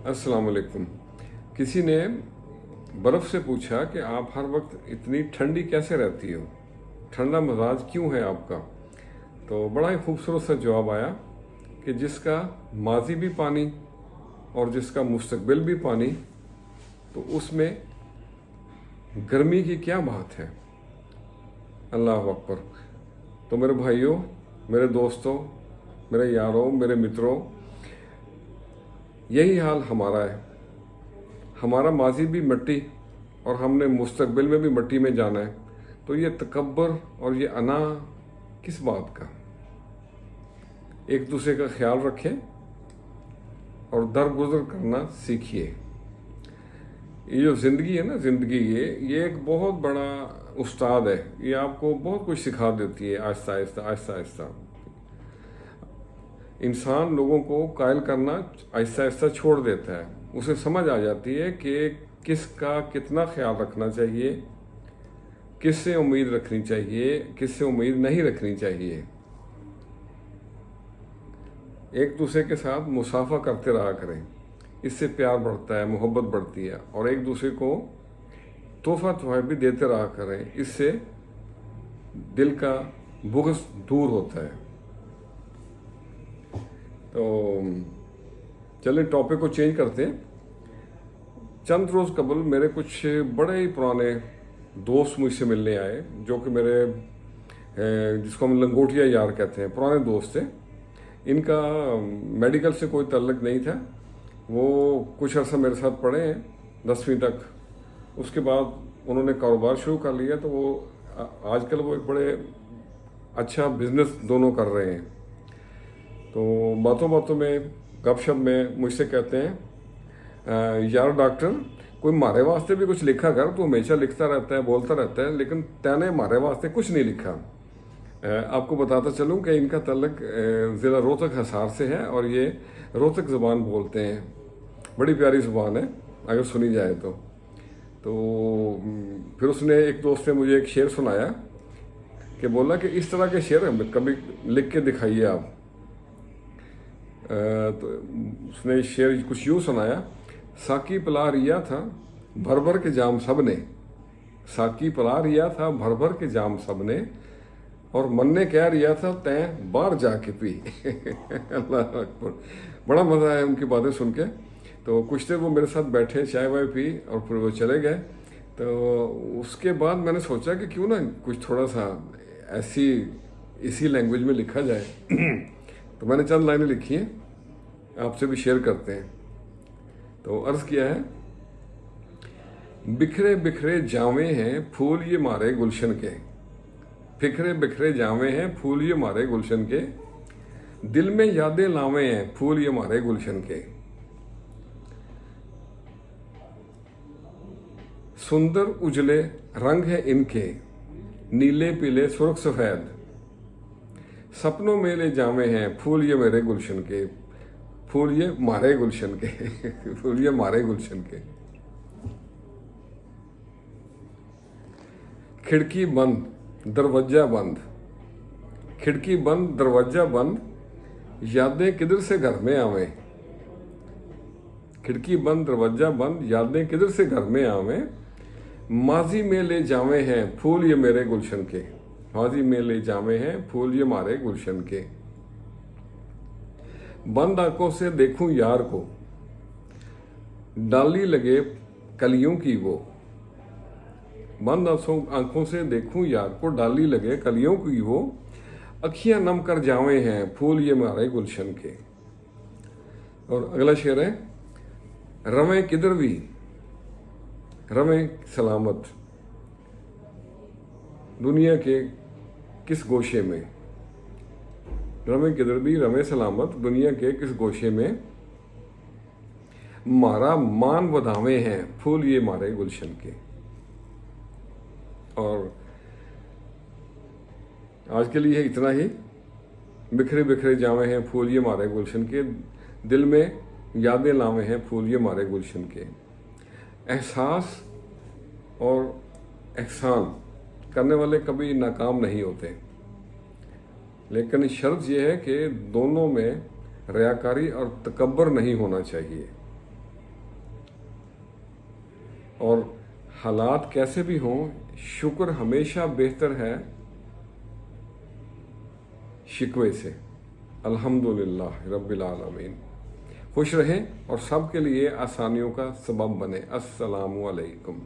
अस्सलाम वालेकुम। किसी ने बर्फ़ से पूछा कि आप हर वक्त इतनी ठंडी कैसे रहती हो, ठंडा मिजाज क्यों है आपका। तो बड़ा ही खूबसूरत सा जवाब आया कि जिसका माजी भी पानी और जिसका मुस्तकबिल भी पानी, तो उसमें गर्मी की क्या बात है। अल्लाह अकबर। तो मेरे भाइयों, मेरे दोस्तों, मेरे यारों, मेरे मित्रों, यही हाल हमारा है। हमारा माजी भी मिट्टी और हमने मुस्तकबिल में भी मिट्टी में जाना है। तो ये तकब्बर और ये अना किस बात का। एक दूसरे का ख्याल रखें और दरगुजर करना सीखिए। ये जो ज़िंदगी है ना, ज़िंदगी ये एक बहुत बड़ा उस्ताद है। ये आपको बहुत कुछ सिखा देती है आहिस्ता आहिस्ता आहिस्ता आहिस्ता। इंसान लोगों को कायल करना आहिस्ता आहिस्ता छोड़ देता है। उसे समझ आ जाती है कि किसका कितना ख्याल रखना चाहिए, किससे उम्मीद रखनी चाहिए, किससे उम्मीद नहीं रखनी चाहिए। एक दूसरे के साथ मुसाफा करते रहा करें, इससे प्यार बढ़ता है, मोहब्बत बढ़ती है। और एक दूसरे को तोहफा भी देते रहा करें, इससे दिल का बुग़्ज़ दूर होता है। तो चलिए टॉपिक को चेंज करते हैं। चंद रोज़ कबल मेरे कुछ बड़े ही पुराने दोस्त मुझसे मिलने आए, जो कि मेरे जिसको हम लंगोटिया यार कहते हैं, पुराने दोस्त थे। इनका मेडिकल से कोई ताल्लुक़ नहीं था। वो कुछ अर्सा मेरे साथ पढ़े हैं 10वीं तक। उसके बाद उन्होंने कारोबार शुरू कर लिया। तो वो आजकल वो एक बड़े अच्छा बिजनेस दोनों कर रहे हैं। तो बातों बातों में, गपशप में मुझसे कहते हैं, यार डॉक्टर, कोई मारे वास्ते भी कुछ लिखा कर, तो हमेशा लिखता रहता है, बोलता रहता है, लेकिन तैने मारे वास्ते कुछ नहीं लिखा। आपको बताता चलूं कि इनका ताल्लुक ज़िला रोहतक हिसार से है और ये रोहतक ज़बान बोलते हैं। बड़ी प्यारी ज़ुबान है अगर सुनी जाए तो। फिर उसने, एक दोस्त ने मुझे एक शेर सुनाया कि बोला कि इस तरह के शेर कभी लिख के दिखाइए आप। तो उसने शेर कुछ यूँ सुनाया, साकी पिला रिया था भर भर के जाम सब ने, साकी पिला रिया था भर भर के जाम सब ने, और मन ने कह रिया था तैं बाहर जाके पी। अल्लाह अकबर। बड़ा मज़ा आया उनकी बातें सुन के। तो कुछ देर वो मेरे साथ बैठे, चाय वाय पी और फिर वो चले गए। तो उसके बाद मैंने सोचा कि क्यों ना कुछ थोड़ा सा ऐसी इसी लैंग्वेज में लिखा जाए। तो मैंने चंद लाइनें लिखी हैं, आपसे भी शेयर करते हैं। तो अर्ज़ किया है, बिखरे बिखरे जावे हैं फूल ये मारे गुलशन के, बिखरे बिखरे जावे हैं फूल ये मारे गुलशन के, दिल में यादें लावे हैं फूल ये मारे गुलशन के, सुंदर उजले रंग है इनके, नीले पीले सुर्ख सफ़ेद, सपनों में ले जावे हैं फूल ये मेरे गुलशन के, फूल ये मारे गुलशन के, फूल ये मारे गुलशन के। खिड़की बंद दरवाजा बंद, खिड़की बंद दरवाजा बंद, यादें किधर से घर में आवें, खिड़की बंद दरवाजा बंद, यादें किधर से घर में आवें, माजी में ले जावे हैं फूल ये मेरे गुलशन के, माजी में ले जावे हैं फूल ये मारे गुलशन के, बंद आंखों से देखूं यार को, डाली लगे कलियों की वो, बंद आंखों से देखूं यार को, डाली लगे कलियों की वो, अखियां नम कर जावे हैं फूल ये मारे गुलशन के। और अगला शेर है, रवे किधर भी रवे सलामत, दुनिया के किस गोशे में, रवे किधर भी रवे सलामत, दुनिया के किस गोशे में, मारा मान वधावे हैं फूल ये मारे गुलशन के। और आज के लिए इतना ही। बिखरे बिखरे जावे हैं फूल ये मारे गुलशन के, दिल में यादें लावे हैं फूल ये मारे गुलशन के। एहसास और एहसान करने वाले कभी नाकाम नहीं होते, लेकिन शर्त यह है कि दोनों में रियाकारी और तकब्बर नहीं होना चाहिए। اور حالات کیسے بھی ہوں شکر ہمیشہ بہتر ہے شکوے سے۔ الحمدللہ رب العالمین۔ خوش رہیں اور سب کے لیے آسانیوں کا سبب بنے۔ السلام علیکم۔